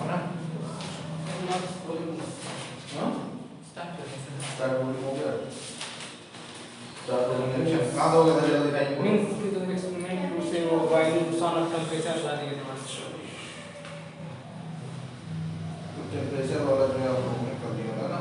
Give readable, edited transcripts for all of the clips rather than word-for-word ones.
है ना? स्टार्ट हो गया। स्टार्ट होने के एक्शन कहां दोगे जल्दी जल्दी टाइम मींस कि तुम एक्सपेरिमेंट टू से वो बॉइलिंग सन ऑफ टेंपरेचर ला दिए थे टेम्परेचर वाला जो है आपको कर दिया ना।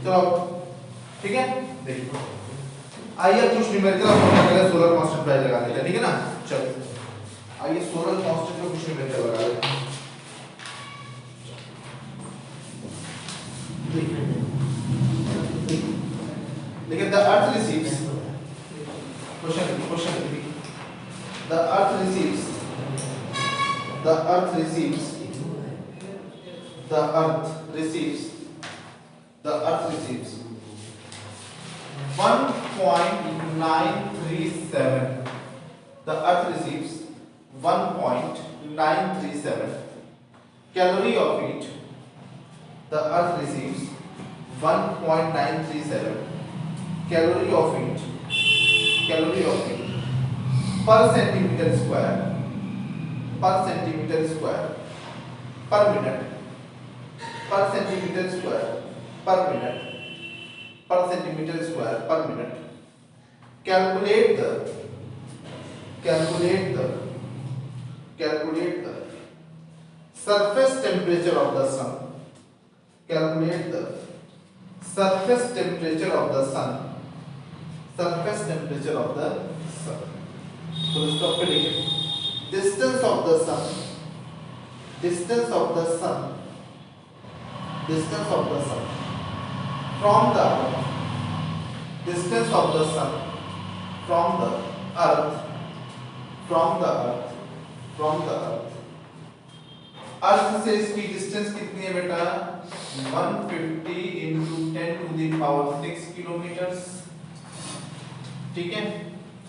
चलो ठीक है, देखिए आइए कुछ numerical formula solar constant price लगा लेते हैं, ठीक है ना। चलो आइए सोलर कांस्टेंट का कुछ न्यूमेरिकल लगा लेते हैं। देखिए the earth receives question the earth receives the earth receives the earth receives the earth receives 1.937 the earth receives 1.937 calorie of heat the earth receives 1.937 calorie of heat per centimeter square per minute per centimeter square per minute calculate the surface temperature of the sun calculate the surface temperature of the sun तो इसको पे लिखें distance of the sun from the earth distance of the sun from the earth अर्थ से इसकी distance कितनी है बेटा 150 into 10 to the power 6 kilometres, ठीक है।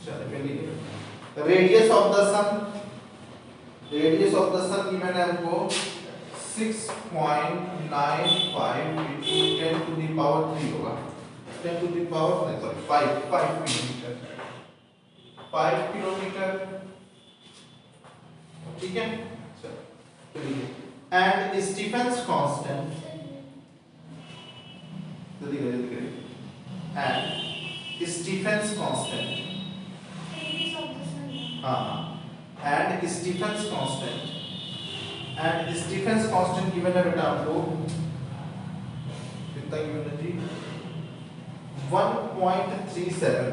चलो पहले radius of the sun given है हमको 6.95 into 10 to the power 3 होगा 10 to the power नहीं सॉरी 5 किलोमीटर, ठीक है। And Stephen's constant Stephen's constant and Stephen's constant given है बेटा आपको कितना given है जी 1.37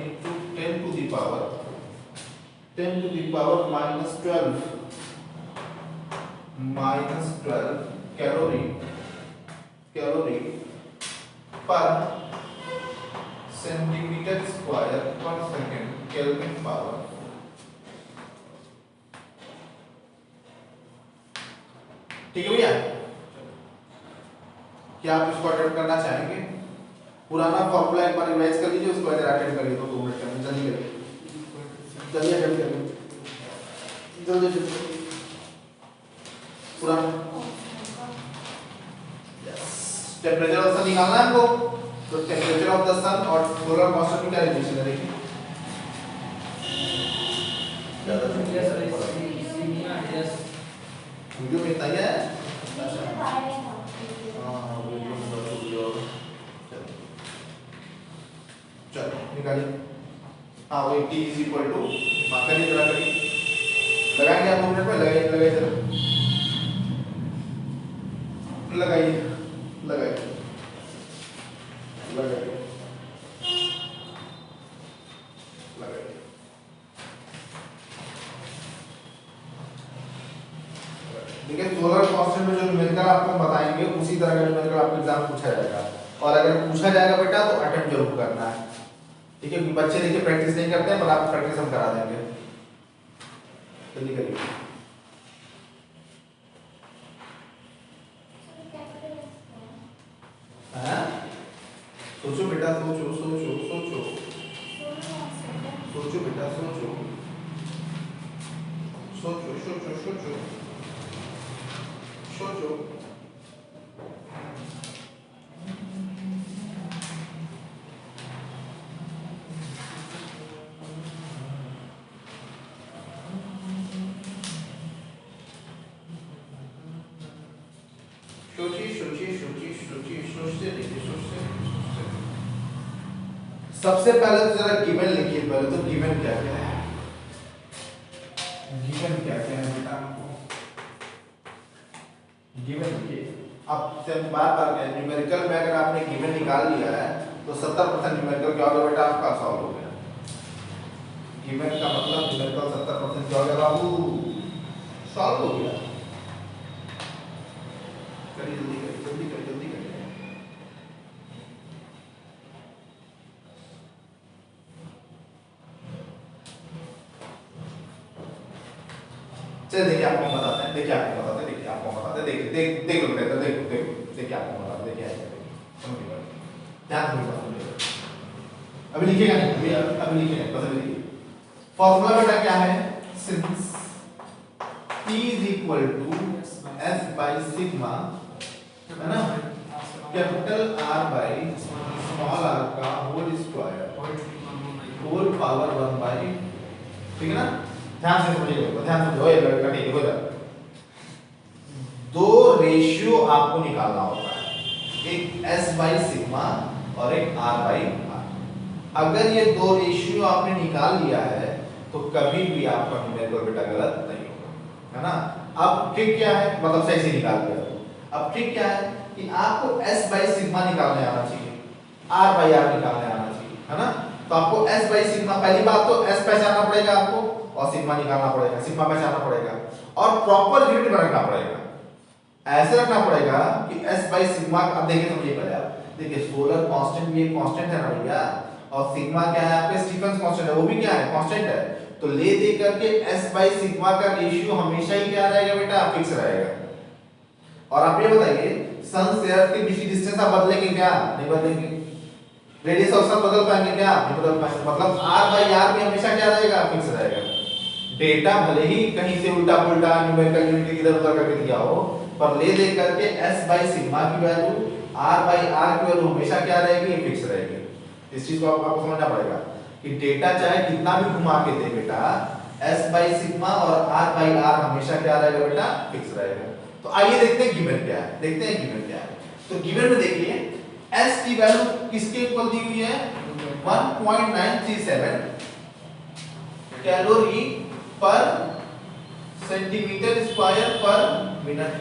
into 10 to the power -12 calorie per centimeter square per second Kelvin power, ठीक है भैया। क्या आप इसको अटेंड करना चाहेंगे? पुराना फॉर्मूला एक बार रिवाइज कर लीजिए, उसको अगर अटेंड करिए तो 2 मिनट में जल्दी करिए, जल्दी अटेंड करिए, जल्दी पुराना टेम्परेचर ऑफ द सन निकालना है हमको, तो टेम्परेचर ऑफ द सन और सोलर कांस्टेंट की क्या रिलेशन है देखिए। वीडियो में इतना ही है। चलो निकालिए। हाँ वही T इज इक्वल टू करिए जरा करिए, लगाएंगे आप 2 मिनट में, लगाइए जरा लगाइए देखिए सोलर कांस्टेंट में जो न्यूमेरिकल आपको बताएंगे उसी तरह का न्यूमेरिकल आपको एग्जाम पूछा जाएगा, और अगर पूछा जाएगा बेटा तो अटेम्प्ट जरूर करना है, ठीक है। बच्चे देखिए प्रैक्टिस नहीं करते हैं, पर आप प्रैक्टिस हम करा देंगे, जल्दी करिए। सोचो बेटा, सोचो। सोचो। सबसे पहले तो जरा गिवन लिखिए, पहले तो गिवन क्या क्या है, गिवन क्या क्या है बेटा आपको गिवन लिखिए। अब से बार बार क्या न्यूमेरिकल में अगर आपने गिवन निकाल लिया है तो 70% न्यूमेरिकल क्या होगा बेटा आपका सॉल्व हो गया। गिवन का मतलब न्यूमेरिकल 70% क्या हो गया बाबू, सॉल्व हो गया। करिए जल्दी करिए जल्दी करिए जल्दी करिए। चलिए देखिए आपको बताते हैं, देखिए आपको बताते हैं, देखिए आपको बताते हैं, देखिए देख देख लो बेटा, देखो देखो देखिए आपको बताते हैं, देखिए आएगा समझिए ध्यान से समझिए। अभी लिखिएगा नहीं, अभी लिखिएगा बस अभी लिखिए। फॉर्मूला बेटा क्या है, सिंस T is equal to S by sigma है ना, capital R by small r का whole square whole power 1 by, ठीक है ना। ध्यान से समझिएगा, ध्यान से समझो, लड़का ठीक है हो जाए। दो रेशियो आपको निकालना होता है, एक S बाई सिग्मा और एक R बाई R। अगर ये दो रेशियो आपने निकाल लिया है तो कभी भी आपका न्यूमेरिकल बेटा गलत नहीं होगा, है ना। अब ट्रिक क्या है, मतलब सही से निकाल दिया। अब ट्रिक क्या है कि आपको S बाई सिग्मा निकालने आना चाहिए, R बाई R निकालने आना चाहिए, है ना। तो आपको S बाई सिग्मा, पहली बात तो S पहचानना पड़ेगा आपको और सिग्मा निकालना पड़ेगा, सिग्मा पहचानना पड़ेगा और प्रॉपर यूनिट में रखना पड़ेगा। ऐसे रखना पड़ेगा कि S बाई सिग्मा, अब देखिए समझिए पहले आप देखिए, सोलर कांस्टेंट भी एक कांस्टेंट है ना भैया, और सिग्मा क्या है आपके स्टीफन कांस्टेंट है, वो भी क्या है कांस्टेंट है। तो ले दे करके S बाई सिग्मा का रेशियो हमेशा ही क्या रहेगा बेटा, फिक्स रहेगा। और आप ये बताइए सन से अर्थ के बीच की डिस्टेंस आप बदलेंगे क्या, नहीं बदलेंगे। रेडियस ऑफ सन बदल पाएंगे क्या, नहीं बदल पाएंगे। मतलब R बाई R भी हमेशा क्या रहेगा, फिक्स रहेगा। डेटा भले ही कहीं से उल्टा पुल्टा न्यूमेरिकल यूनिट इधर उधर करके दिया हो, पर ले दे करके S बाई सिग्मा की वैल्यू R बाई R की वैल्यू हमेशा क्या रहेगी, फिक्स रहेगी। इस चीज को आपको समझना पड़ेगा कि डेटा चाहे कितना भी घुमा के दे बेटा, S बाई सिग्मा और R बाई R हमेशा क्या रहेगा बेटा, फिक्स रहेगा। तो आइए देखते हैं गिवन क्या है, देखते हैं गिवन क्या है। तो गिवन में देखिए S की वैल्यू किसके इक्वल दी हुई है, 1.937 calorie per centimetre square per minute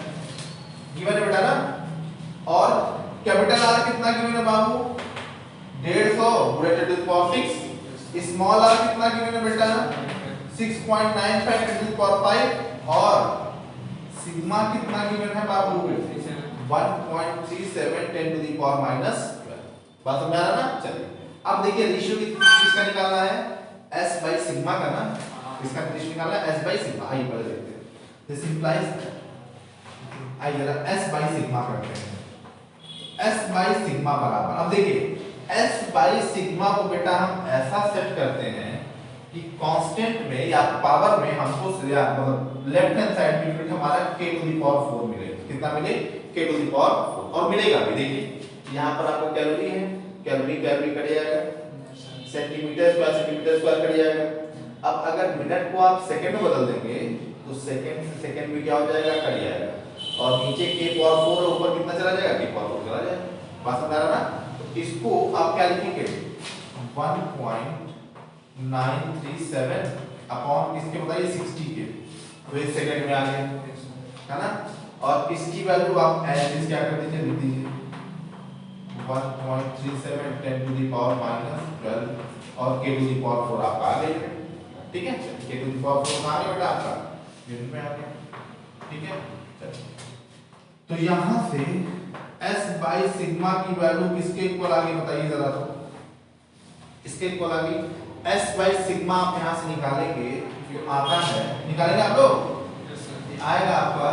given है बेटा ना। और कैपिटल R कितना गिवन है बाबू, 150 10 to the power 6। Small r कितना गिवन है बेटा, 6.95 10 to the power 5। और सिग्मा कितना गिवन है बाबू, 1.37 10 to the power -12। बात समझ आ रहा ना। चलिए अब देखिए रेशियो किसका निकालना है, S बाई सिग्मा का ना, इसका रेशियो निकालना है S बाई सिग्मा। आइए पहले देखते हैं, दिस इंप्लाइज, आइए जरा S बाई सिग्मा करते हैं। S बाई सिग्मा बराबर, अब देखिए S बाई सिग्मा को बेटा हम ऐसा सेट करते हैं कि कांस्टेंट में या पावर में हमको मतलब लेफ्ट हैंड साइड पे यूनिट हमारा k टू द पावर 4 मिले। कितना मिले, k टू द पावर 4। और मिलेगा भी, देखिए यहाँ पर आपको कैलोरी है, कैलोरी कैलोरी कट जाएगा, सेंटीमीटर स्क्वायर कट जाएगा। अब अगर मिनट को आप सेकंड में बदल देंगे तो सेकंड से सेकंड में क्या हो जाएगा, कट जाएगा। और नीचे k पावर 4 ऊपर कितना चला जाएगा, k पावर 4 चला जाएगा। बात समझ आ रहा ना। तो इसको आप क्या लिखेंगे, 1.937 अपॉन इसके बताइए 60 के, तो एक सेकंड में आ गया, है ना। और इसकी वैल्यू आप एज इज क्या कर दीजिए, लिख दीजिए 1.37 10 to the power -12 और k to the power 4 आपका आ गया। ठीक है, k to the power 4 आ गया बेटा आपका, यूनिट में आ गया। ठीक है, तो यहां से S बाई सिग्मा की वैल्यू किसके इक्वल आ गई बताइए जरा, तो इसके इक्वल आ गई। S बाई सिग्मा आप यहां से निकालेंगे, जो आता है, निकालेंगे आप लोग, आएगा आपका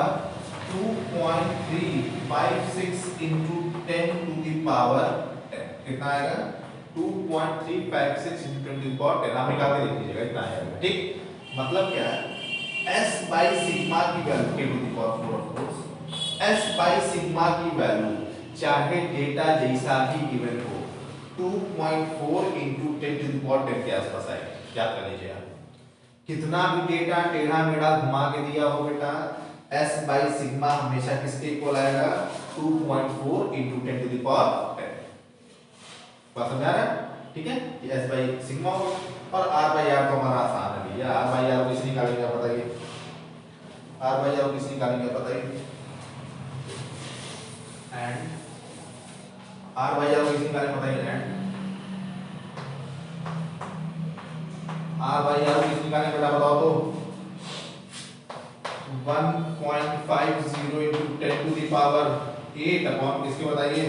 2.356 into 10 to the power 10। कितना आएगा, 2.356 into 10 to the power 10। आप निकाल के देख लीजिएगा, इतना आएगा। ठीक, मतलब क्या है, s बाई सिग्मा की वैल्यू के to the power 4 of course s by sigma की वैल्यू चाहे डेटा जैसा ही गिवन हो 2.4 into 10 to the power 10 के आसपास आएगा। क्या कर लीजिए आप, कितना भी डेटा टेढ़ा मेढ़ा घुमा के दिया हो बेटा s बाई सिग्मा हमेशा किसके इक्वल आएगा 2.4 into 10 to the power 10। बात समझ आ रहा है? ठीक है, ये s बाई सिग्मा होगा और r बाई r तो हमारा आसान है भैया। r बाई r किस निकालेंगे आप बताइए, r बाई r किस निकालेंगे बताइए, एंड r बाई r किस निकालेंगे बताइए, एंड r बाई r किस निकालेंगे बेटा बताओ तो 1.50 into 10 to the power 8 upon किसके बताइए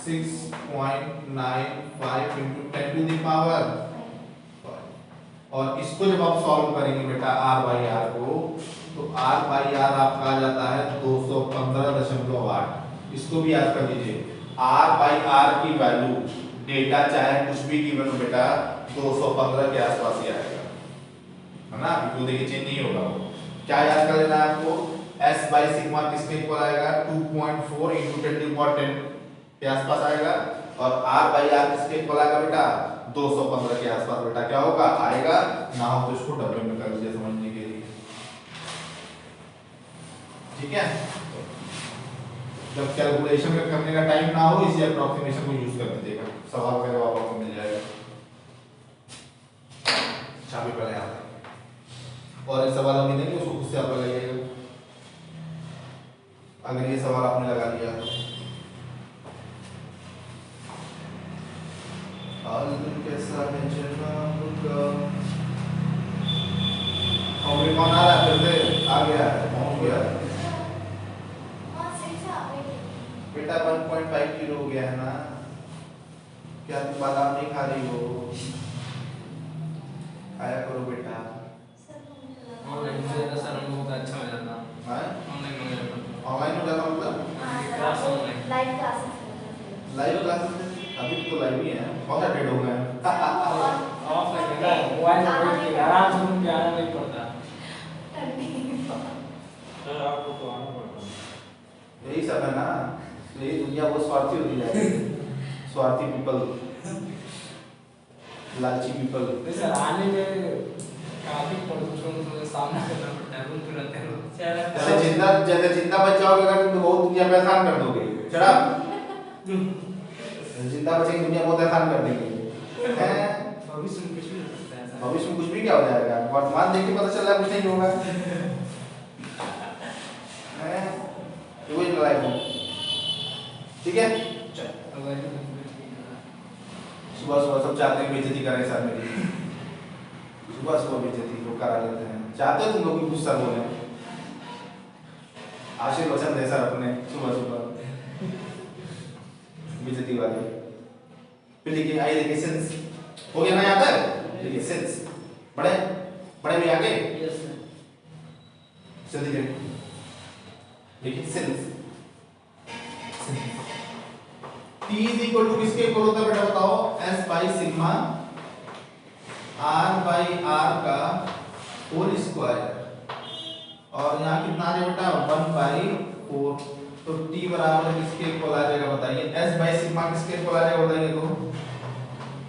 6.95 into 10 to the power, और इसको जब आप सॉल्व करेंगे बेटा r बाई r को तो r बाई r आपका आ जाता है 215.8। इसको भी याद कर लीजिए, r बाई r की वैल्यू डेटा चाहे कुछ भी गिवन हो बेटा 215 के आसपास ही आएगा, है ना। तो देखिए चेंज नहीं होगा। क्या याद कर लेना है आपको, s बाई सिग्मा किसके इक्वल आएगा 2.4 into 10 to the power 10 के आसपास आएगा, और r बाई r किसके इक्वल आएगा बेटा 215 के आसपास बेटा क्या होगा आएगा। ना हो तो इसको डब्ल्यू में कर लीजिए समझने के लिए, ठीक है। जब कैलकुलेशन में करने का टाइम ना हो इसी अप्रोक्सीमेशन को यूज कर दीजिएगा, सवाल का जवाब आपको मिल जाएगा। चाबी पहले आता है और एक सवाल हम देंगे उसको खुद से आप लगाइएगा, अगर ये सवाल आपने लगा लिया तो कैसा है जनाब का, और कौन आ रहा है फिर से आ गया है पहुंच गया बेटा 1.5 किलो हो गया है ना, क्या तुम बादाम नहीं खा रही हो, खाया करो बेटा। ऑनलाइन से ज़्यादा सर हमको बहुत अच्छा हो जाता हां ऑनलाइन हो जाता, ऑनलाइन हो जाता मतलब class online live classes live classes अभी तो लाइव ही है, बहुत अपडेट हो गए हैं। ऑफलाइन है मोबाइल में बैठ के आराम से उनके आना नहीं पड़ता। सर आपको तो आना पड़ता है, यही सब है ना, यही दुनिया बहुत स्वार्थी होती जा रही है, स्वार्थी पीपल, लालची पीपल। नहीं सर आने में काफी प्रदूषण का सामना करना पड़ता है, रूम पे रहते हैं जैसे जिंदा बच जाओगे अगर तुम तो बहुत दुनिया पे आसान कर दोगे, चढ़ा जिंदा बचेंगे दुनिया बहुत आसान कर देंगे हैं। भविष्य में कुछ भी हो सकता है सर, भविष्य में कुछ भी क्या हो जाएगा, वर्तमान देख के पता चल रहा है कुछ नहीं होगा हैं, तो वही लाइफ हो, ठीक है। सुबह सुबह सब चाहते हैं बेइज्जती करें सर मेरी, सुबह सुबह बेइज्जती लोग करा लेते हैं, चाहते हो तुम लोग भी कुछ सर बोले, आशीर्वचन दे सर अपने सुबह सुबह बेइज्जती वाले। फिर देखिए आइए देखिए सेंस हो गया ना यहाँ तक, देखिए सेंस बड़े बड़े भी आगे जल्दी देखिए sense T is equal to किसके इक्वल होता है बेटा बताओ, S by sigma R by R का होल स्क्वायर, और यहाँ कितना आ जाएगा बेटा 1 बाई 4, तो T बराबर किसके इक्वल आ जाएगा बताइए, S बाई सिग्मा किसके इक्वल आ जाएगा बताइए तो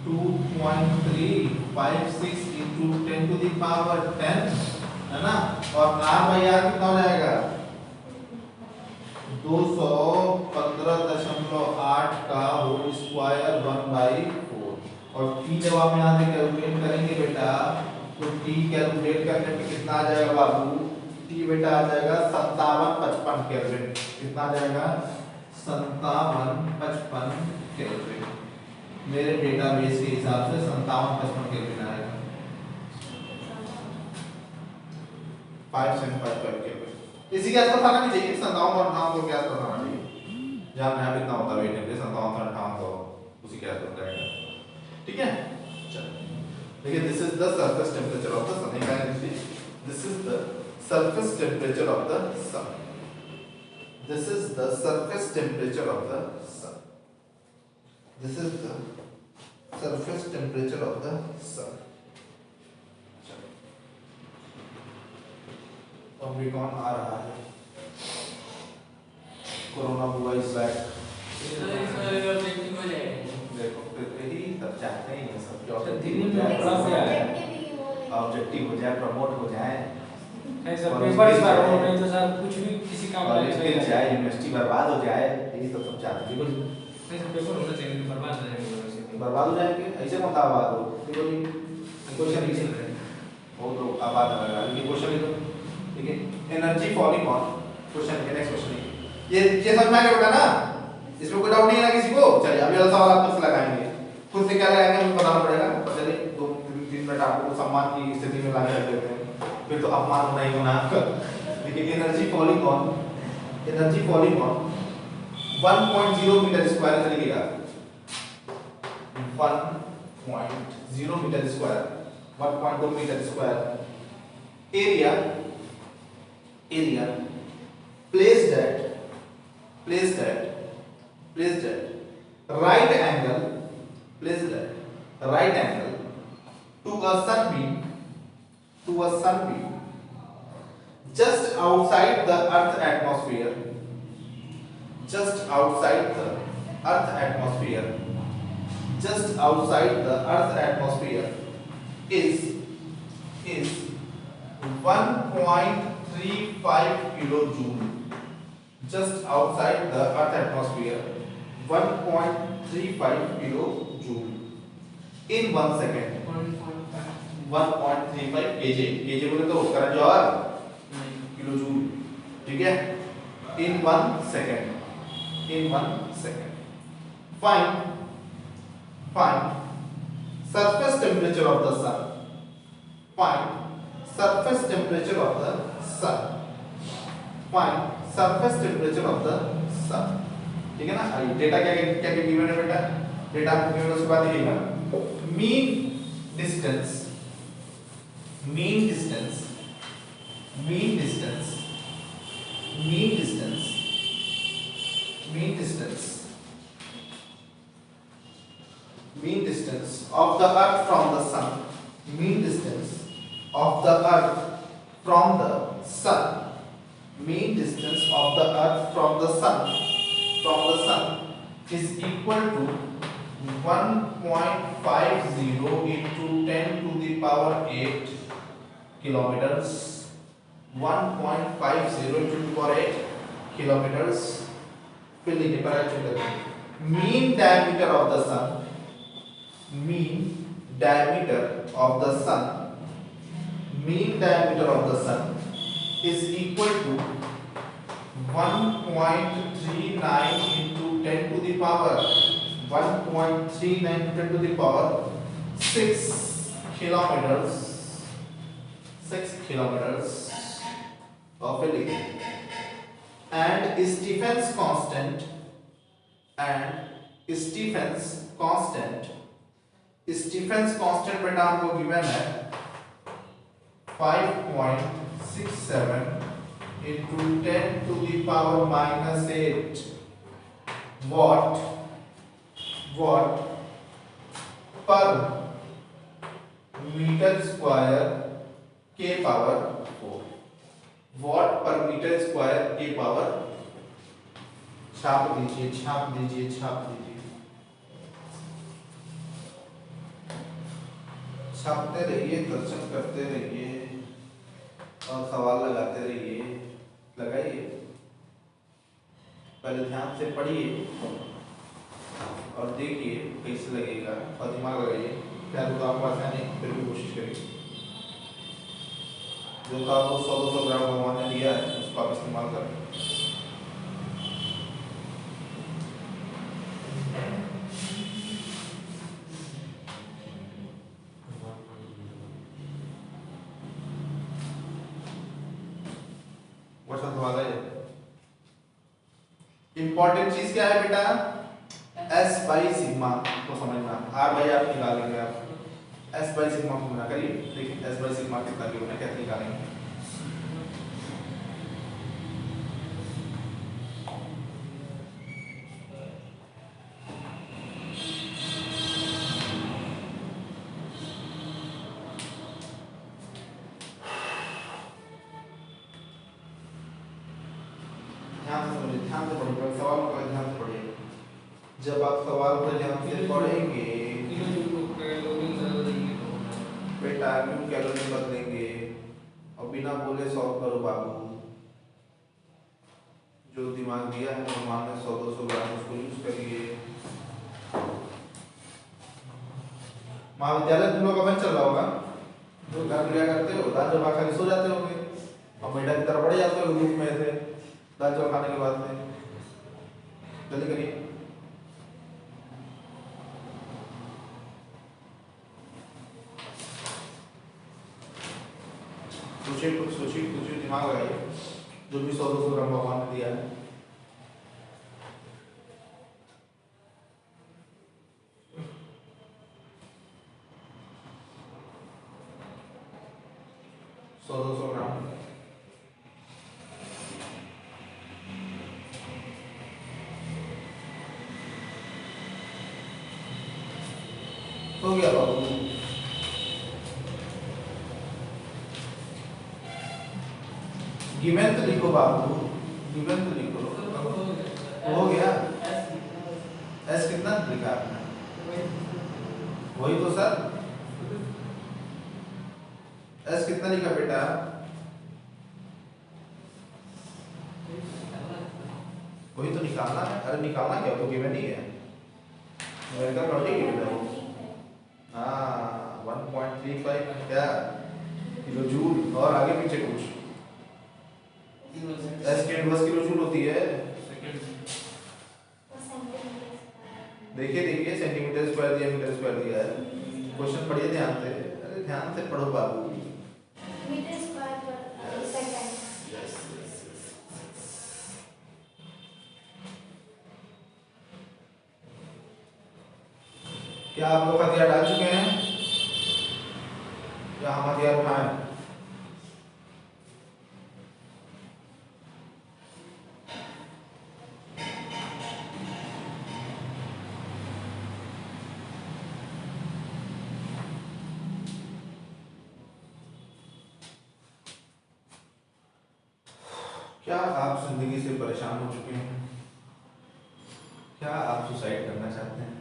2.356 into 10 to the power 10 है ना, और R बाई R कितना हो जाएगा 215.8 का होल स्क्वायर 1 बाई 4, और T जब आप यहाँ से कैलकुलेट करेंगे बेटा तो T कैलकुलेट करने पे कितना आ जाएगा बाबू, T बेटा आ जाएगा 5755 केल्विन, कितना आ जाएगा 5755 केल्विन, मेरे डेटाबेस के हिसाब से 5755 केल्विन आएगा 5755 केल्विन, इसी के आसपास आना नहीं चाहिए, 57 के आसपास आना चाहिए, जहाँ यहाँ कितना होता है वेट टेम्परेचर 57 तो उसी के आसपास रहेगा, ठीक है। चलो देखिए this is the surface temperature of the sun, this is the surface temperature of the sun, this is the surface temperature of the sun, this is the surface temperature of the sun। Omicron आ रहा है, corona बुआ is back. देखो यही सब चाहते हैं, ये सब जो ऑब्जेक्टिव हो जाए, प्रमोट हो जाए, पेपर इस बार हो नहीं तो सर कुछ भी किसी काम का कॉलेज गिर जाए, यूनिवर्सिटी बर्बाद हो जाए, यही सब चाहते हैं। बिल्कुल पेपर होना चाहिए तो बर्बाद हो जाएंगे। बर्बाद हो जाएंगे, ऐसे मत आबाद हो। देखो जी क्वेश्चन लिखिए, बहुत लोग आबाद लग रहा है, ये क्वेश्चन लिखो, ठीक है। एनर्जी फॉलिंग ऑन, क्वेश्चन है, नेक्स्ट क्वेश्चन ये समझ में आ गया बेटा ना, इसमें कोई डाउट नहीं है ना किसी को। चलिए अभी वाला सवाल आप खुद से लगाएंगे, खुद से क्या लगाएंगे हमें बताना पड़ेगा। पर चलिए 2-3 मिनट आपको सम्मान की स्थिति में ला कर देते हैं, फिर तो अपमान होना ही होना। देखिए energy falling on 1.0 metre square से लिखिएगा, 1.0 metre square, 1.2 metre square area placed at right angle to a sunbeam just outside the earth atmosphere is 1.35 kilojoule. Just outside the earth atmosphere, 1.35 kilojoule in 1 second. 1.35 kg बोले तो current जॉल kilojoule, ठीक है। in 1 second find surface temperature of the sun. Find surface temperature of the sun, ठीक है ना। Data क्या क्या given है बेटा, डेटा आपको गिवन, उसके बाद लिखिएगा mean distance of the earth from the sun. Mean distance of the earth from the sun. Mean distance of the earth from the sun is equal to 1.50 into 10 to the power 8 kilometers. 1.50 into 10 to the power 8 kilometers. फिर लिखिए पर mean diameter of the sun. Mean diameter of the sun is equal to 1.39 into 10 to the power 6 kilometers of a liquid. And Stephen's constant बेटा हमको given है 5.67 into 10 to the power minus 8 watt per meter square के power 4, watt per meter square के power, छाप दीजिए छापते रहिए, दर्शन करते रहिए और सवाल लगाते रहिए। लगाइए, पहले ध्यान से पढ़िए और देखिए कैसे लगेगा और दिमाग लगाइए। क्या तो आपको आसान है, फिर भी कोशिश करिए। जो तो आपको 100-200 ग्राम भगवान ने दिया है उसको आप इस्तेमाल करें। इंपॉर्टेंट चीज क्या है बेटा, S बाई सिग्मा को समझना। R बाई आप निकालेंगे, आप S बाई सिग्मा को गुना करिए, देखिए S बाई सिग्मा कितना होगा, कैसे निकालेंगे। ध्यान से पढ़िए, सवाल को ध्यान से पढ़िए। जब आप सवाल को ध्यान से पढ़ेंगे बेटा क्यों कैलोरी बदलेंगे और बिना बोले सॉल्व करो बाबू। जो दिमाग दिया है भगवान ने 100-200 ग्राम उसको यूज करिए। महाविद्यालय तुम लोग का बंद चल रहा होगा, जो घर लिया करते हो दाल चावल खा के सो जाते होंगे और बेटा की तरफ बढ़ जाते हो ग्रुप में से दाल चावल खाने के बाद में। जल्दी करिए। सोचिए कुछ, सोचिए कुछ, दिमाग लगाइए। जो भी 100-200 ग्राम भगवान ने दिया है हो गया बाबू। गिवन तो लिखो बाबू, गिवन तो लिखो। हो गया। एस कितना लिखा आपने? वही तो सर, एस कितना लिखा बेटा? वही तो निकालना है। अरे निकालना क्या, तो गिवन ही है। न्यूमेरिकल प्रॉपर्टी गिवन है वो। हाँ 1.35 क्या किलो जूल और आगे पीछे कुछ। एस के इनवर्स किलो जूल होती है। देखिए देखिए सेंटीमीटर स्क्वायर दिया, मीटर स्क्वायर दिया है। क्वेश्चन पढ़िए ध्यान से। अरे ध्यान से पढ़ो बाबू। Metre square per second. क्या आप लोग हथियार डाल चुके हैं या हम हथियार उठाएं? क्या आप जिंदगी से परेशान हो चुके हैं? क्या आप सुसाइड करना चाहते हैं?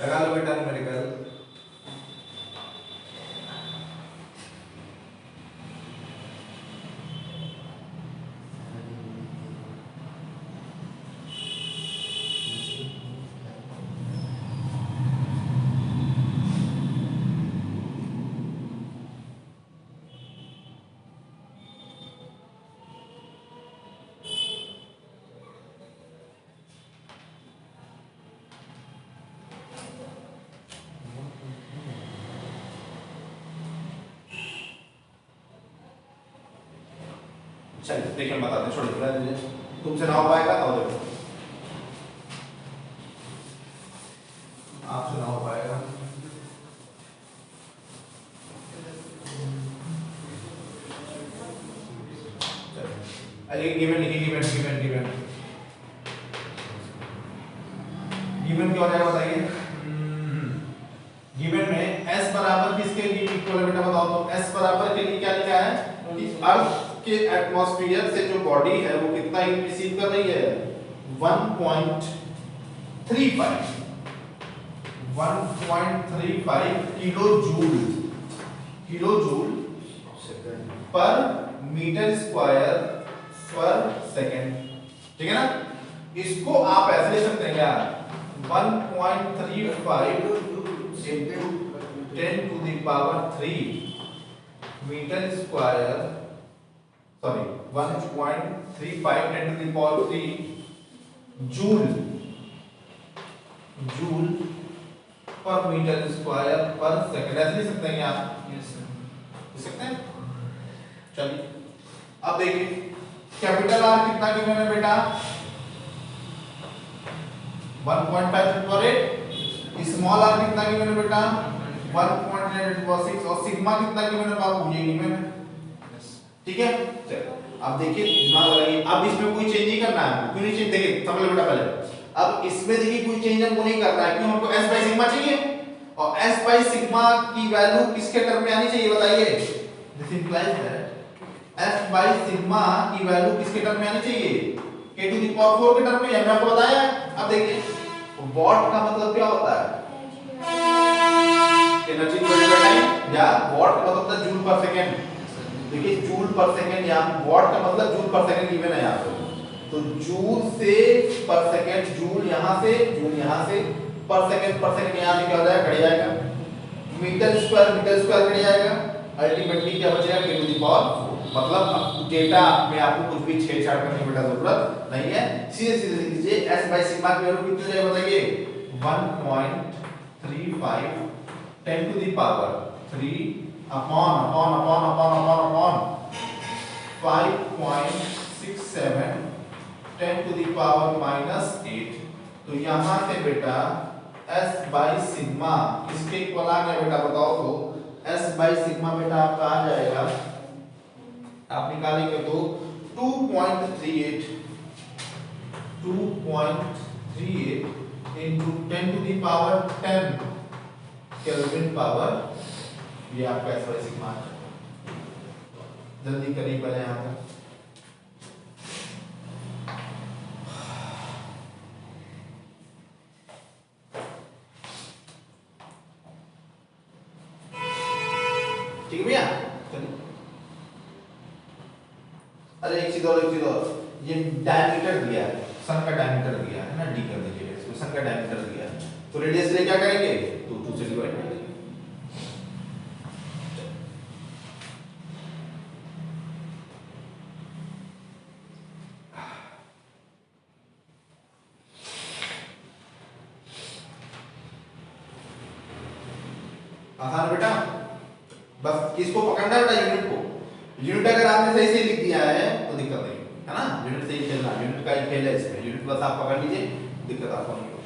लगा लो बेटा न्यूमेरिकल। चलिए देखिए हम बताते हैं, छोड़िए तुमसे ना हो पाएगा तो देखो आपसे ना हो पाएगा। चलिए गिवन लिखिए, गिवन गिवन गिवन गिवन क्या हो जाएगा बताइए। गिवन में s बराबर किसके लिए इक्वल है बेटा बताओ तो। s बराबर के लिए क्या लिखा है कि अर्थ के एटमॉस्फेयर से जो बॉडी है वो कितना हीट रिसीव कर रही है 1.35 kilo joule per metre square per second. ठीक है ना। इसको आप ऐसे लिख सकते हैं क्या 1.35 into 10 to the power 3 metre square, sorry 1.35 10 to the power 3 joule per metre square per second. ऐसे लिख सकते हैं क्या आप? Yes sir. लिख सकते हैं। चलिए अब देखिए कैपिटल आर कितना गिवन है बेटा 1.5/8। स्मॉल आर कितना गिवन है बेटा 1.9/6 और सिग्मा कितना गिवन है बाबू ये गिवन है। ठीक है चलो अब देखिए दिमाग लगाइए। अब इसमें कोई चेंज नहीं करना है। क्यों नहीं चेंज, देखिए समझ लो बेटा पहले। अब इसमें देखिए कोई चेंज हमको नहीं करना है, क्यों? हमको s बाय सिग्मा चाहिए। और s बाई सिग्मा की वैल्यू किसके टर्म में आनी चाहिए बताइए? This implies that s by sigma की वैल्यू किसके टर्म में आनी चाहिए? k टू द पावर 4 के टर्म में। हमने आपको बताया। अब देखिए वॉट का मतलब क्या होता है? एनर्जी डिवाइडेड बाय टाइम, या वॉट का मतलब होता है जूल पर सेकंड। देखिए जूल पर सेकंड, या वॉट का मतलब जूल पर सेकंड गिवन है यहाँ पे। तो जूल से पर सेकंड, जूल यहाँ से, जूल यहाँ से, पर सेकंड यहाँ से क्या हो जाएगा? कट जाएगा। मीटर स्क्वायर कट जाएगा। अल्टीमेटली क्या बचेगा? k to the power 4। मतलब डेटा में आपको कुछ भी छेड़छाड़ करने की जरूरत नहीं है। सीधे सीधे लिख दीजिए s बाई सिग्मा की वैल्यू कितनी जाएगा बताइए? 1.35 10 to the power 3 upon 5.67 10 to the power -8। तो यहाँ से बेटा s बाई सिग्मा किसके इक्वल आ गया बेटा बताओ? तो s बाई सिग्मा बेटा आपका आ जाएगा, आप निकालेंगे तो 2.38 into 10 to the power 10 kelvin power, ये आपका s बाई सिग्मा है। जल्दी करिए पहले यहाँ पर। ठीक है भैया, चलिए। अरे एक चीज और, ये डायमीटर दिया है, सन का डायमीटर दिया है ना, डी कर दीजिए इसको। सन का डायमीटर दिया है तो रेडियस ले क्या करेंगे? 2 से डिवाइड कर देंगे। आसान बेटा, बस इसको पकड़ना है बेटा, यूनिट को। यूनिट अगर आपने सही से लिख दिया है तो दिक्कत नहीं है ना। यूनिट से ही खेलना, यूनिट का ही खेल है इसमें। यूनिट बस आप पकड़ लीजिए, दिक्कत आपको नहीं होगी।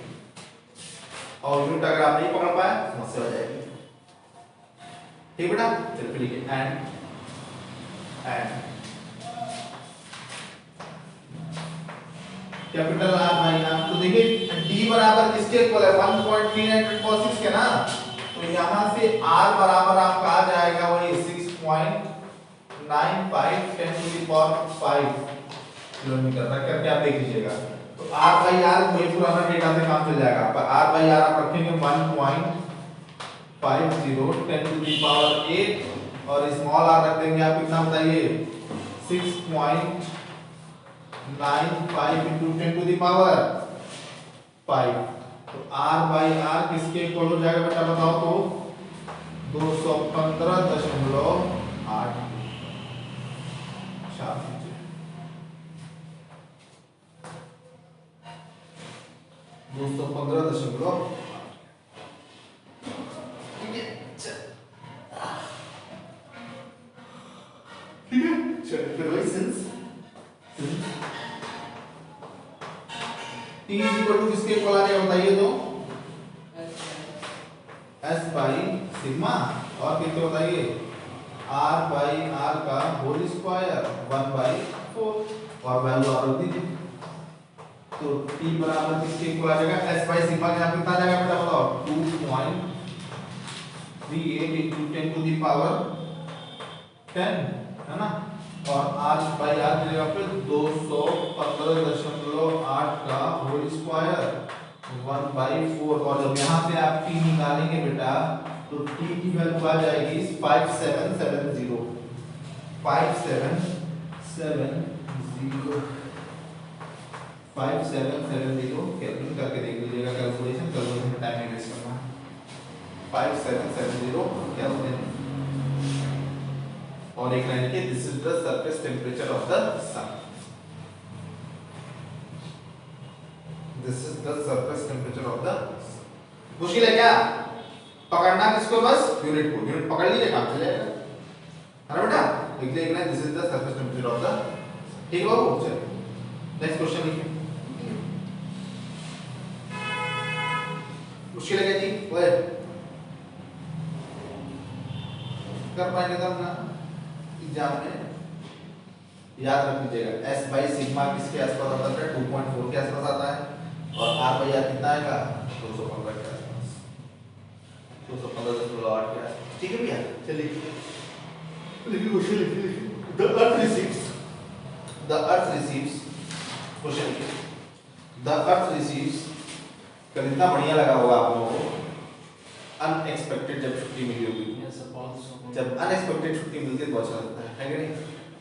और यूनिट अगर आप नहीं पकड़ पाए समस्या हो जाएगी। ठीक बेटा, चलिए लिखिए and capital R by R. तो देखिए डी बराबर किसके इक्वल है? 1.3946 के ना। तो यहाँ से r बराबर आपका आ जाएगा वही 6.95 10 टू द पावर 5 किलोमीटर रख करके आप देख लीजिएगा। तो r बाई r वही पुराना डेटा से काम चल जाएगा। पर r बाई r आप रखेंगे 1.50 10 टू द पावर 8 और स्मॉल r रख देंगे आप कितना बताइए? 6.95 into 10 to the power 5। तो r बाई r किसके इक्वल हो जाएगा बेटा बताओ? तो 215.8 215.8। ठीक है, फिर वही सिंस t इक्वल टू किसके इक्वल आ जाएगा बताइए? तो s बाई सिग्मा और कितने बताइए? r बाई r का होल स्क्वायर 1/4 और वैल्यू और रख दीजिए। तो t बराबर किसके इक्वल आ जाएगा? s बाई सिग्मा का यहाँ कितना आ जाएगा बेटा बताओ? 2.38 into 10 to the power 10 है ना। और r बाई r की जगह पे 215.8 का होल स्क्वायर 1/4। और जब यहाँ से आप t निकालेंगे बेटा तो t की वैल्यू आ जाएगी 5770 कैलकुलेट करके देख लीजिएगा। कैलकुलेशन में टाइम नहीं वेस्ट करना। 5770 कैलकुलेट। और एक लाइन लिखिए this is the surface temperature of the sun. This is the surface temperature of the sun. मुश्किल है क्या? पकड़ना किसको? बस यूनिट को। यूनिट पकड़ लीजिए, काम चल जाएगा, है ना बेटा? लिख लीजिए एक line this is the surface temperature of the. ठीक है बाबू, चलिए नेक्स्ट क्वेश्चन लिखिए। मुश्किल है क्या जी? ओए कर पाएंगे तब ना एग्जाम में। याद रख लीजिएगा s बाई सिग्मा किसके आसपास आता है? 2.4 के आसपास आता है। और r बाई r कितना आएगा? 215 के आसपास। 215.8 के आसपास। ठीक है भैया, चलिए लिखिए क्वेश्चन लिखिए। द अर्थ रिसीव्स क्वेश्चन लिखिए। द अर्थ रिसीव्स, कल इतना बढ़िया लगा होगा आप लोगों को अनएक्सपेक्टेड जब छुट्टी मिली होगी। जब अनएक्सपेक्टेड छुट्टी मिलती है तो अच्छा लगता है कि नहीं?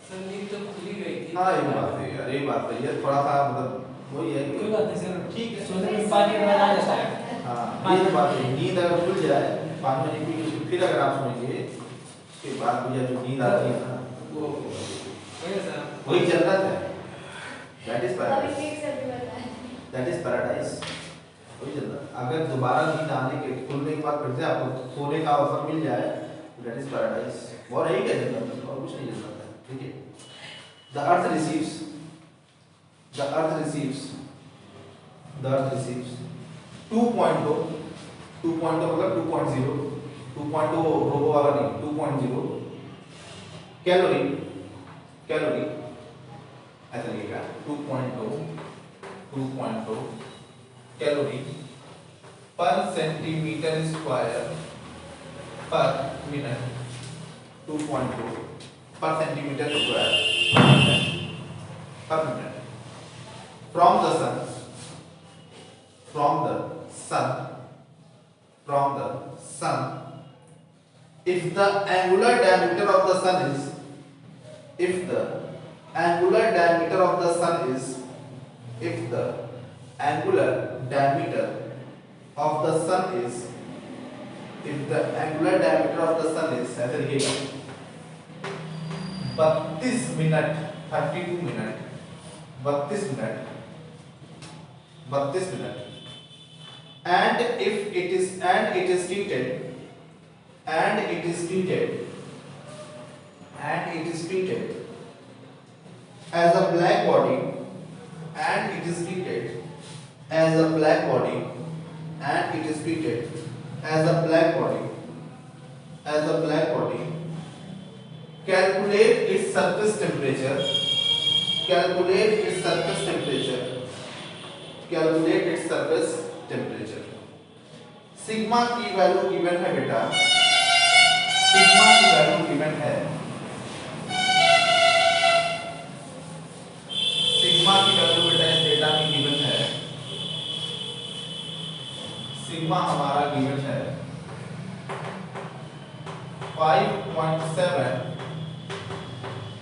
सर नींद तो खुली गई थी। हाँ ये बात है यार, ये बात है, ये थोड़ा सा मतलब वही है कि कोई बात नहीं सर, ठीक है। सोने में पानी बना जाता है। हाँ ये बात है, नींद अगर खुल जाए 5 बजे की, फिर अगर आप सोएंगे उसके बाद भैया जो नींद आती है ना वो वही है सर, वही जन्नत है। दैट इज अभी पैराडाइज, ठीक से भी बताएं। दैट इज पैराडाइज, वही जन्नत। अगर दोबारा नींद आने के खुलने के बाद फिर से आपको सोने का अवसर मिल जाए दैट इज पैराडाइज। और यही है जन्नत, और कुछ नहीं जन्नत है। ठीक है। द अर्थ रिसीव्स 2.0 मतलब 2.0 रोबो वाला नहीं, 2.0 कैलोरी ऐसा लिखेगा 2.0 calorie per centimetre square per minute. 2.0 पर centimetre square per minute from the sun if the angular diameter of the sun is if the angular diameter of the sun is ऐसे लिखिएगा 32 minute 32 minute and it is treated as a black body calculate its surface temperature sigma की value given है बेटा, sigma की value given है, sigma की value बेटा इस डेटा में गिवन है। सिग्मा हमारा गिवन है 5.7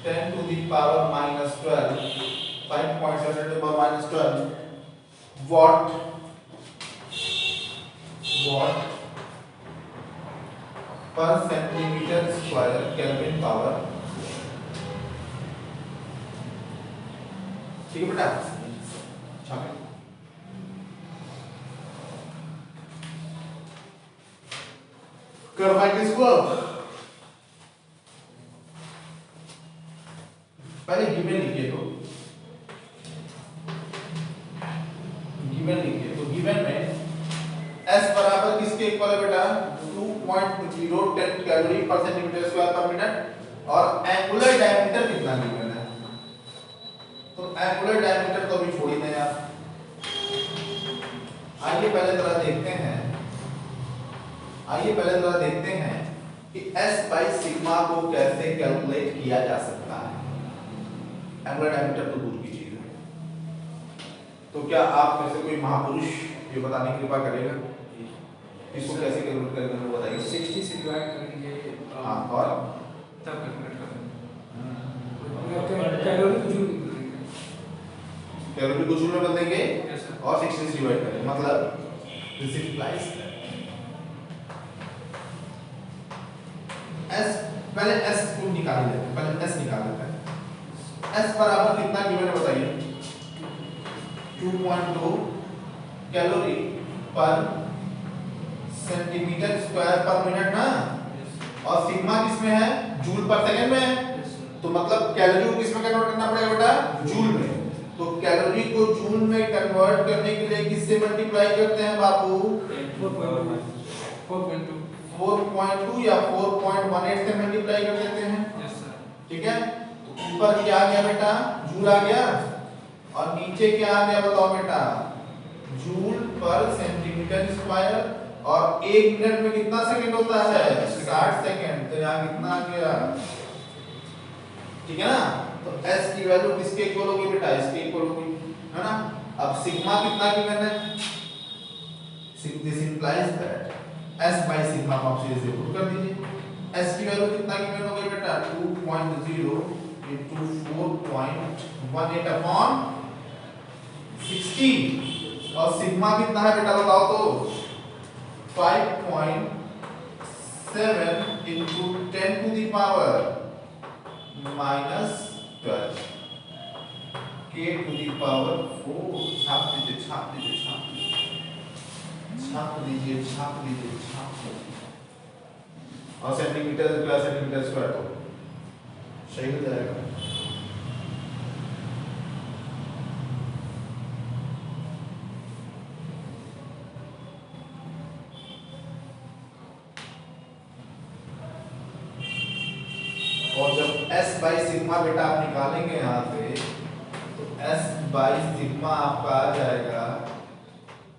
10 to the power minus 12 5.7 to the power minus 12 watt per centimeter square Kelvin power। ठीक है बेटा, करवाएं किसको अब? पहले गिवन लिखिए, तो गिवन लिखिए, तो गिवन में S बराबर किसके इक्वल है बेटा? 2.010 calorie per centimetre square per minute. और एंगुलर डायमीटर कितना गिवन है? तो एंगुलर डायमीटर तो अभी छोड़ ही दें यार। आइए पहले जरा देखते हैं कि S बाई सिग्मा को कैसे कैलकुलेट किया जा सकता है। एंगुलर डायमीटर तो दूर की चीज है, तो क्या आप में से कोई महापुरुष ये बताने की कृपा करेगा इसको कैसे कैलकुलेट करेंगे? वो बताइए। 60 से डिवाइड करेंगे। हाँ, और तब कैलकुलेट करेंगे। कैलोरी को जूल में बदल देंगे Yes, sir. और 60 से डिवाइड करेंगे, मतलब दिस इंप्लाइज S, पहले S को निकाल लेते हैं, पहले S निकाल लेते हैं। S बराबर कितना गिवन है बताइए? 2.2 calorie per centimetre square per minute ना, और सिग्मा किसमें है? जूल पर सेकंड में है। तो मतलब कैलोरी को किसमें कन्वर्ट करना पड़ेगा बेटा? जूल में। तो कैलोरी को जूल में कन्वर्ट करने के लिए किससे मल्टीप्लाई करते हैं बाबू? 4.2 या 4.18 से मल्टीप्लाई कर देते हैं। ठीक है, तो ऊपर क्या आ गया बेटा? जूल आ गया, और नीचे क्या आ गया बताओ बेटा? जूल पर सेंटीमीटर स्क्वायर और 1 मिनट में कितना सेकंड होता है 60 सेकंड। तो यहाँ कितना आ गया, ठीक है ना। तो s की वैल्यू किसके इक्वल होगी बेटा, इसके इक्वल होगी, है ना। अब सिग्मा कितना गिवन है, this implies that s by sigma को आप सीधे पुट कर दीजिए। s की वैल्यू कितना गिवन हो गई बेटा 2.0 into 4.18 अपॉन 16 और सिग्मा कितना है बेटा बताओ तो 5.7 into 10 to the power minus 12 k to the power 4। छाप दीजिए छाप दीजिए छाप दीजिए छाप दीजिए छाप दीजिए छाप दीजिए और सेंटीमीटर प्लस सेंटीमीटर स्क्वायर तो सही हो जाएगा। और जब s बाई सिग्मा बेटा आप निकालेंगे यहाँ से तो s बाई सिग्मा आपका आ जाएगा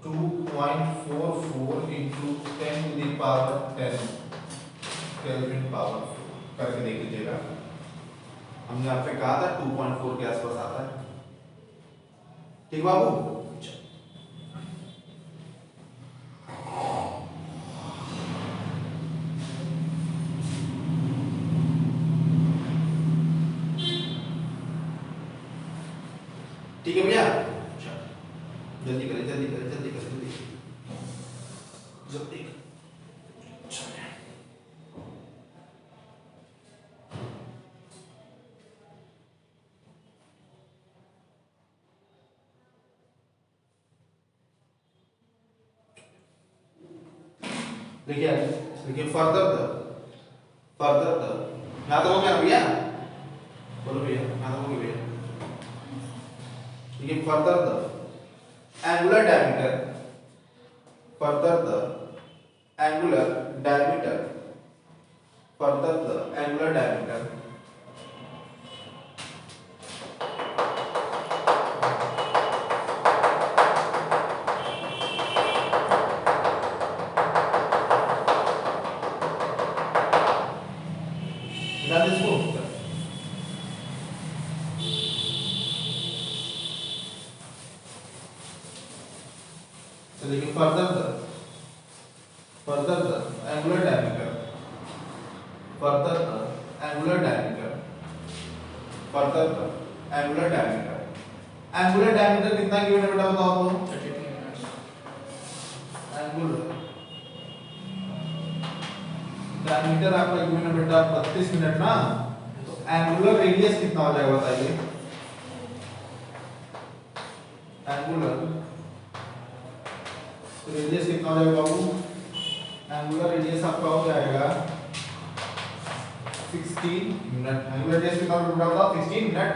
2.44 into 10 to the power 10 kelvin power करके देख लीजिएगा। हमने आपसे कहा था 2.4 के आसपास आता है, ठीक बाबू। ठीक है भैया, जल्दी करें जल्दी करें जल्दी करें जल्दी जल्दी। देखिए देखिए फर्दर यहाँ तो हो गया भैया, बोलो भैया यहाँ तो हो गया भैया। देखिए further the angular diameter, further the angular diameter, further the angular diameter further the angular diameter, further the angular diameter, further the angular diameter, angular diameter कितना गिवन है बेटा बताओ तो 32 यूनिट्स। angular diameter आपका गिवन है बेटा 32 minute ना। तो angular radius कितना हो जाएगा बताइए, angular रेडियस कितना हो जाएगा बाबू, एंगुलर रेडियस आपका हो जाएगा 16 मिनट। एंगुलर रेडियस कितना होगा 16 मिनट।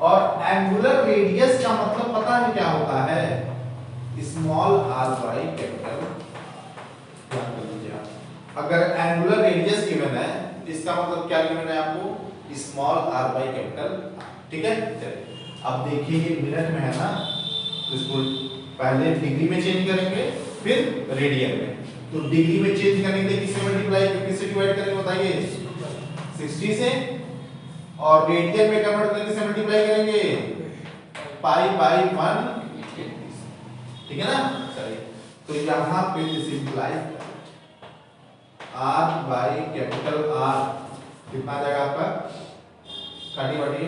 और एंगुलर रेडियस का मतलब पता है क्या होता है, स्मॉल आर बाई कैपिटल। ध्यान कर लीजिए आप, अगर एंगुलर रेडियस गिवन है इसका मतलब क्या गिवन है आपको, स्मॉल आर बाई कैपिटल, ठीक है। चलिए अब देखिए ये मिनट में है ना, तो इसको पहले डिग्री में चेंज करेंगे फिर रेडियन में। तो डिग्री में चेंज करने के लिए किससे मल्टीप्लाई किससे डिवाइड करेंगे बताइए 60 से, और रेडियन में कन्वर्ट करके किससे मल्टीप्लाई करेंगे पाई बाई 1, ठीक है ना। चलिए तो यहां पे this implies r by capital R कितना आ जाएगा आपका, काटी बाटी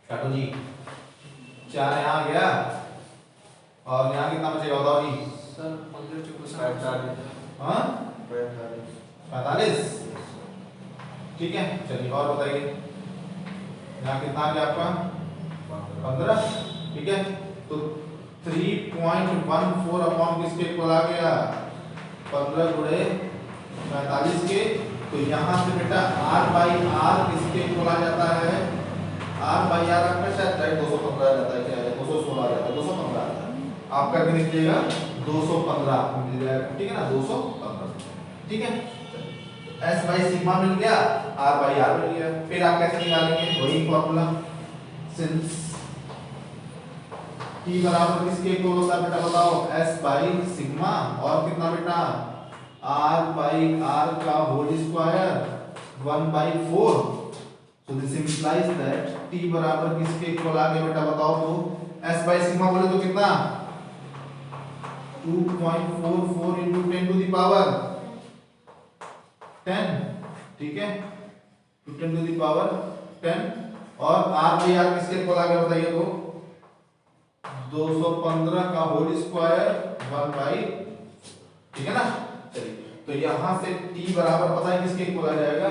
काटो जी, 4 यहां आ गया और यहाँ कितना बचेगा बताओ जी सर 15 चुका 45, ठीक है। चलिए और बताइए यहाँ कितना आ गया आपका 15, ठीक है। तो 3.14 अपॉन किसके इक्वल आ गया 15 गुणे 45 के। तो यहाँ से बेटा r बाई r किसके इक्वल आ जाता है, r बाई r आपका शायद 215 आ जाता है, क्या है 216 आ जाता है, 215 आता है, आप करके देखिएगा 215 आपको मिल जाएगा, ठीक है ना 215, ठीक है। s बाई सिग्मा मिल गया, r बाई r मिल गया। फिर आप कैसे निकालेंगे, वही फॉर्मूला, सिंस T बराबर किसके इक्वल होता है बेटा बताओ, S बाई सिग्मा और कितना बेटा R बाई R का whole square 1 by 4। So this implies that T बराबर किसके इक्वल आ गया बेटा बताओ तो S बाई सिग्मा बोले तो कितना 2.44 into 10 to the power 10, ठीक है 10 to the power 10 और R बाई R किसके इक्वल आ गया बताइए तो 215 का होल स्क्वायर 1 बाई, ठीक है ना। चलिए तो यहां से T बराबर पता है किसके इक्वल आ जाएगा,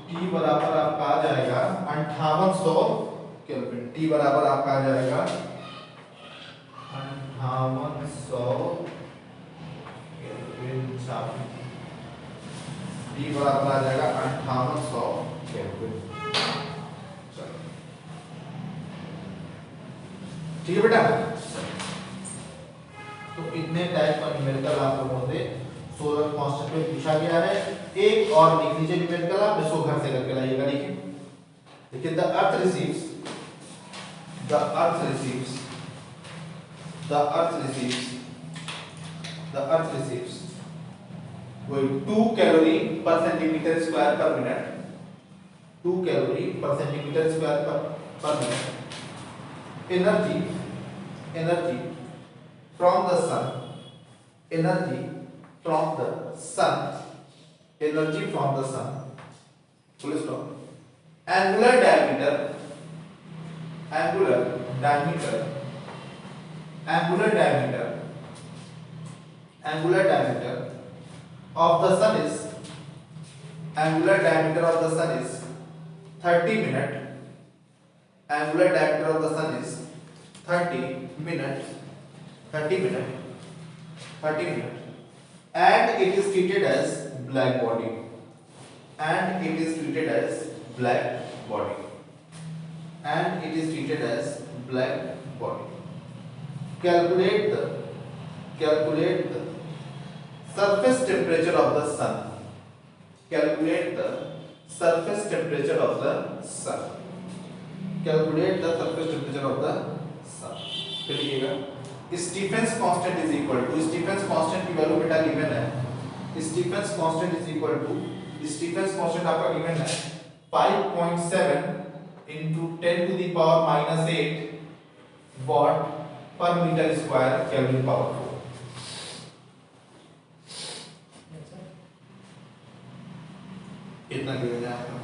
T बराबर आपका आ जाएगा 5800 केल्विन। T बराबर आपका आ जाएगा 5800 केल्विन। T बराबर आ जाएगा 5800 केल्विन। ठीक है बेटा। तो इतने टाइप का न्यूमेरिकल आप लोगों से सोलर कांस्टेंट में पूछा गया है। एक और नीचे न्यूमेरिकल आप इसको घर से करके लाइएगा। देखिए द अर्थ रिसीव्स वही 2 calorie per centimetre square per minute, 2 calorie per centimetre square per minute. energy from the sun, full stop. Angular diameter of the sun is 30 minute. Angular diameter of the sun is 30 minute, and it is treated as black body. Calculate the surface temperature of the sun. फिर लिखिएगा Stephen's constant is equal to, Stephen's constant की value बेटा given है, Stephen's constant आपका given है 5.7 into 10 to the power minus 8 watt per meter square Kelvin power 4। कितना given है आपका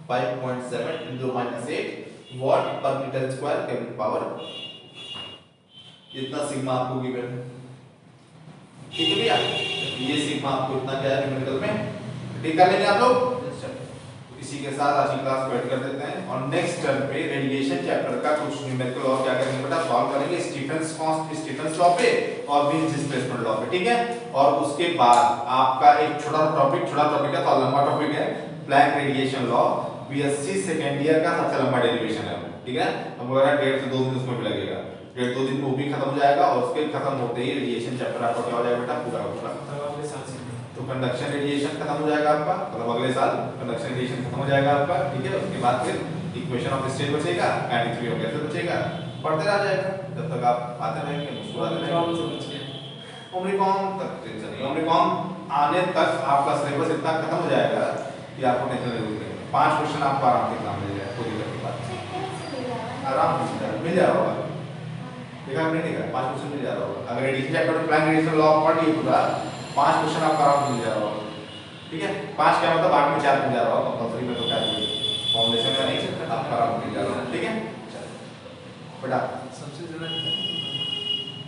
5.7 into minus 8 वॉट पर मीटर स्क्वायर केल्विन पावर, इतना सिग्मा आपको गिवन है। ठीक है भैया, ये सिग्मा आपको इतना क्या है न्यूमेरिकल में ठीक कर लेंगे आप लोग। इसी के साथ आज की क्लास को एंड कर देते हैं और नेक्स्ट टर्म पे रेडिएशन चैप्टर का कुछ न्यूमेरिकल और क्या करेंगे बेटा सॉल्व करेंगे स्टीफेंस लॉ पे और विंड डिस्प्लेसमेंट लॉ पे। ठीक है, और उसके बाद आपका एक छोटा टॉपिक है तो लंबा टॉपिक है Planck radiation law, BSc second year का सबसे लंबा डेरिवेशन है। ठीक है, हम वगैरह 1.5 से 2 दिन उसमें भी लगेगा, 1.5-2 दिन वो भी खत्म हो जाएगा और उसके खत्म होते ही रेडिएशन चैप्टर आपका क्या हो जाएगा बेटा पूरा अगले साल से। तो कंडक्शन रेडिएशन खत्म हो जाएगा आपका, मतलब अगले साल कंडक्शन रेडिएशन खत्म हो जाएगा आपका। ठीक है, उसके बाद फिर इक्वेशन ऑफ स्टेट बचेगा, काइनेटिक थ्योरी ऑफ गैसेस बचेगा, पढ़ते रह जाएगा जब तक आप आते रहेंगे मुस्कुराते रहेंगे। ओमनिकॉम तक टेंशन नहीं, ओमनिकॉम आने तक आपका सिलेबस इतना खत्म हो जाएगा कि आपको टेंशन नहीं होगी। 5 क्वेश्चन आपको आराम से एग्जाम मिल जाएगा, कोई दिक्कत की बात नहीं, आराम से मिल जा रहा होगा। देखा आपने नहीं कहा 5 क्वेश्चन मिल जा रहा होगा। अगर एडिशन चैप्टर में प्लान रेडिएशन लॉ पढ़ लिए पूरा 5 क्वेश्चन आपका आराम से मिल जा रहा होगा। ठीक है, 5 क्या मतलब 8 में 4 मिल जा रहा होगा कंपलसरी में, तो क्या फाउंडेशन में नहीं आपका आराम मिल जा रहा होगा। ठीक है बेटा, सबसे ज्यादा